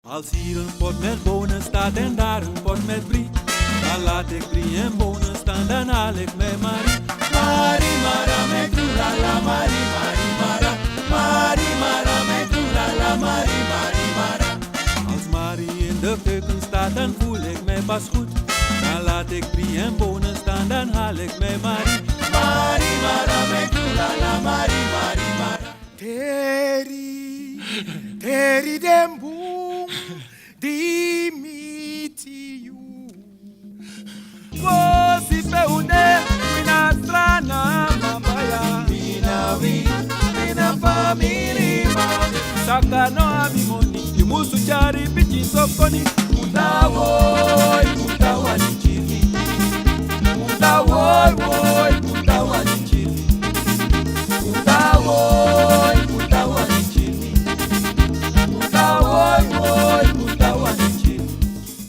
Als hier een pot met bonen staat en daar een pot met brie, dan laat ik brie en bonen staan, dan haal ik mijn Marie. Marie Mara, met la la Marie, Marie Mara. Marie Mara, met la la Marie, Marie Mara. Als Marie in de keuken staat, dan voel ik mij pas goed. Dan laat ik brie en bonen staan, dan haal ik mijn Marie. Marie Mara, met la la Marie, Marie Mara. Teri, Teri dem boom, di miti you. Kosi pe une, mina strana mambaya. Mina family man. Saka no amimoni, imusu chari pichi sokoni. Mutawoi, mutawani chiki. Mutawoi,